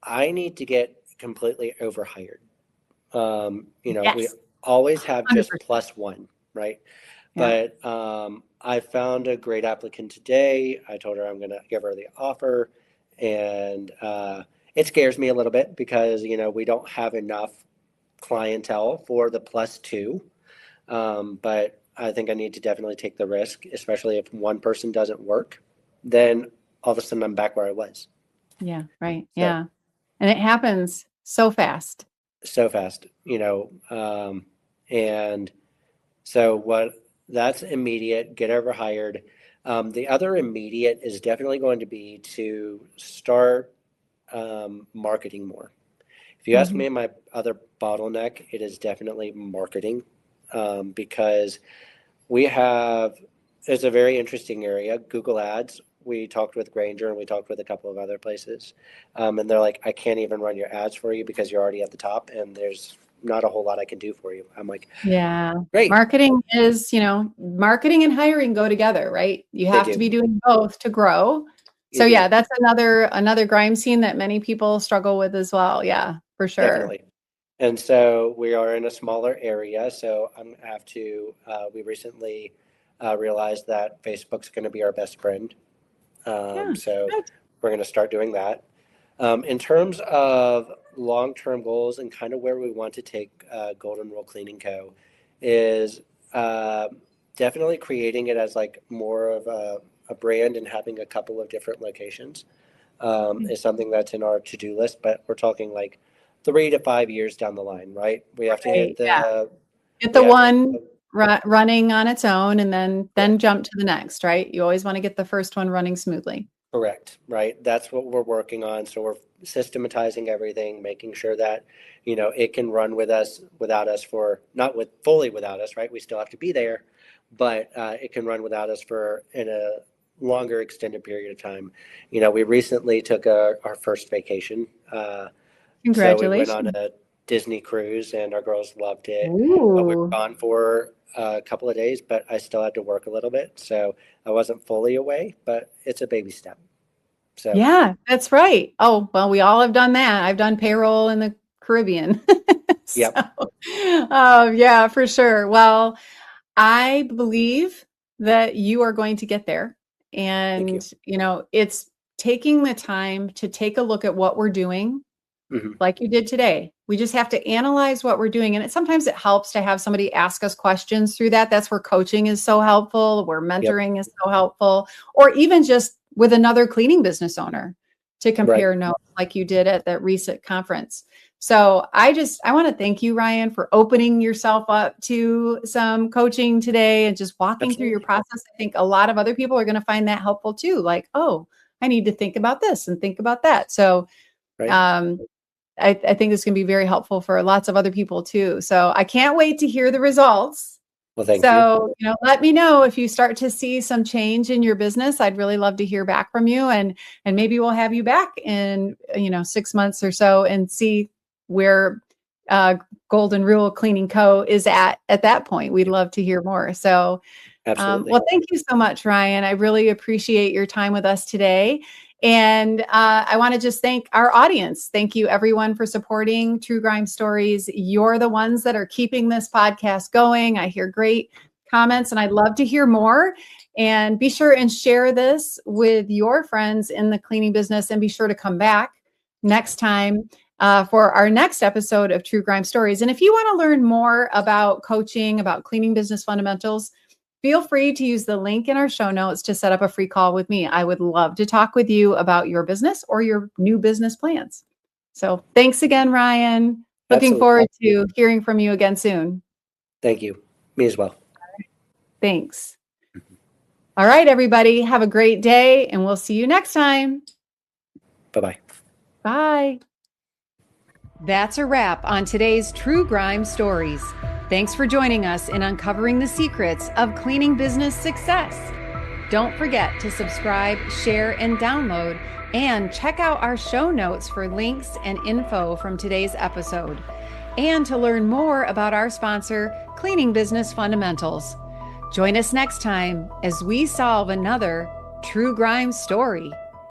I need to get completely overhired. We Yes, always have just 100%. plus one, right? Yeah. But I found a great applicant today. I told her I'm going to give her the offer, and it scares me a little bit because we don't have enough clientele for the plus two. But I think I need to definitely take the risk, especially if one person doesn't work. Then all of a sudden I'm back where I was. Yeah, right. So Yeah. And it happens so fast. so fast, and so what that's immediate, get over hired. The other immediate is definitely going to be to start marketing more. If you ask Mhm. me, my other bottleneck, it is definitely marketing, because we have, it's a very interesting area, Google Ads. We talked with Granger and we talked with a couple of other places. And they're like, I can't even run your ads for you because you're already at the top and there's not a whole lot I can do for you. I'm like, Yeah. great, Marketing and hiring go together, right? You they have to do. be doing both to grow. You So do. yeah, that's another grime scene that many people struggle with as well. Yeah, for sure. Definitely. And so we are in a smaller area. So I'm gonna have to, we recently realized that Facebook's going to be our best friend. Yeah. So Good. we're going to start doing that. In terms of long-term goals and kind of where we want to take Golden Rule Cleaning Co. is uh, definitely creating it as like more of a brand and having a couple of different locations is something that's in our to-do list, but we're talking like 3 to 5 years down the line, right? We have to Right. hit Yeah. the, Get we the have to hit one the, running on its own and then correct. jump to the next, right? You always want to get the first one running smoothly. Correct, right? That's what we're working on. So we're systematizing everything, making sure that, it can run with us without us for not with fully without us, right? We still have to be there, but it can run without us for in a longer extended period of time. We recently took our first vacation. So we went on Congratulations. a Disney cruise and our girls loved it. We were Ooh. gone for a couple of days, but I still had to work a little bit. So I wasn't fully away, but it's a baby step. So, Yeah, that's right. Oh, well, we all have done that. I've done payroll in the Caribbean. So, yep. yeah, for sure. Well, I believe that you are going to get there. Thank And, you. it's taking the time to take a look at what we're doing, Hmm. like you did today. We just have to analyze what we're doing. And sometimes it helps to have somebody ask us questions through that. That's where coaching is so helpful, where Yep. mentoring is so helpful, or even just with another cleaning business owner. to Right. compare notes like you did at that recent conference. So I want to thank you, Ryan, for opening yourself up to some coaching today and just walking through your Absolutely. process. I think a lot of other people are going to find that helpful too. Like, oh, I need to think about this and think about that. So Right. um, I think this can be very helpful for lots of other people too. So I can't wait to hear the results. Well, thank you. So, let me know if you start to see some change in your business. I'd really love to hear back from you, and maybe we'll have you back in 6 months or so and see where uh, Golden Rule Cleaning Co. is at that point. We'd love to hear more. So, Absolutely. well, thank you so much, Ryan. I really appreciate your time with us today. And I want to just thank our audience. Thank you, everyone, for supporting True Grime Stories. You're the ones that are keeping this podcast going. I hear great comments, and I'd love to hear more. And be sure and share this with your friends in the cleaning business, and be sure to come back next time for our next episode of True Grime Stories. And if you want to learn more about coaching, about cleaning business fundamentals, feel free to use the link in our show notes to set up a free call with me. I would love to talk with you about your business or your new business plans. So thanks again, Ryan. Looking Absolutely. forward to hearing from you again soon. Thank you. Me as well. Thanks. All right, everybody, have a great day, and we'll see you next time. Bye-bye. Bye. That's a wrap on today's True Grime Stories. Thanks for joining us in uncovering the secrets of cleaning business success. Don't forget to subscribe, share, and download, and check out our show notes for links and info from today's episode, and to learn more about our sponsor, Cleaning Business Fundamentals. Join us next time as we solve another True Grime story.